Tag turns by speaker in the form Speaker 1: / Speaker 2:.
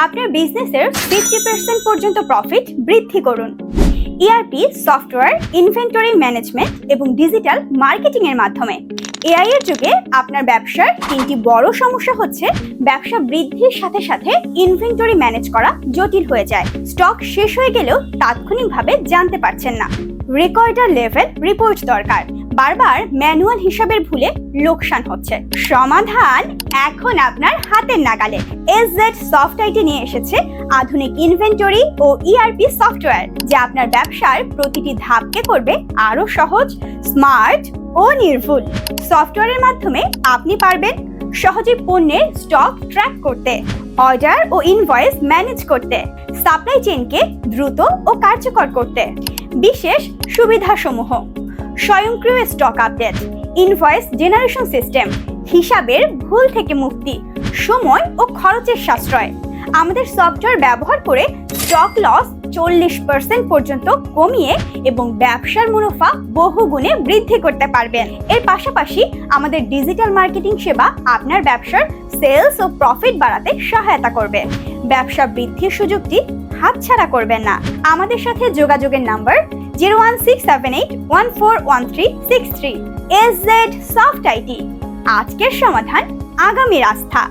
Speaker 1: আপনার বিজনেসের 50% পর্যন্ত প্রফিট বৃদ্ধি করুন। ইআরপি সফটওয়্যার, ইনভেন্টরি ম্যানেজমেন্ট এবং ডিজিটাল মার্কেটিং এর মাধ্যমে। এআই এর যুগে আপনার ব্যবসার তিনটি বড় সমস্যা হচ্ছে ব্যবসা বৃদ্ধির সাথে সাথে ইনভেন্টরি ম্যানেজ করা জটিল হয়ে যায়। স্টক শেষ হয়ে গেলেও তাৎক্ষণিকভাবে জানতে পারছেন না। রেকর্ডার লেভেল রিপোর্ট দরকার। বারবার ম্যানুয়াল হিসাবের ভুলে লোকসান হচ্ছে। সমাধান এখন আপনার হাতের নাগালে। এসজেড সফট আইটি নিয়ে এসেছে আধুনিক ইনভেন্টরি ও ইআরপি সফটওয়্যার, যা আপনার ব্যবসার প্রতিটি ধাপকে করবে আরো সহজ, স্মার্ট ও নির্ভুল। সফটওয়্যারের মাধ্যমে আপনি পারবেন সহজে পণ্যের স্টক ট্র্যাক করতে, অর্ডার ও ইনভয়েস ম্যানেজ করতে, সাপ্লাই চেইনকে দ্রুত ও কার্যকর করতে। বিশেষ সুবিধাসমূহ: স্বয়ংক্রিয় stock update, invoice generation system, হিসাবের ভুল থেকে মুক্তি, সময় ও খরচের সাশ্রয়। আমাদের সফটওয়্যার ব্যবহার করে স্টক লস 40% পর্যন্ত কমিয়ে এবং ব্যবসার মুনাফা বহুগুণে বৃদ্ধি করতে পারবেন। এর পাশাপাশি আমাদের ডিজিটাল মার্কেটিং সেবা আপনার ব্যবসার সেলস ও প্রফিট বাড়াতে সহায়তা করবে। ব্যবসা বৃদ্ধির সুযোগটি হাতছাড়া করবেন না। আমাদের সাথে যোগাযোগের নাম্বার 01678141363। এসজেড সফট আইটি, আজকের সমাধান, আগামীর আস্থা।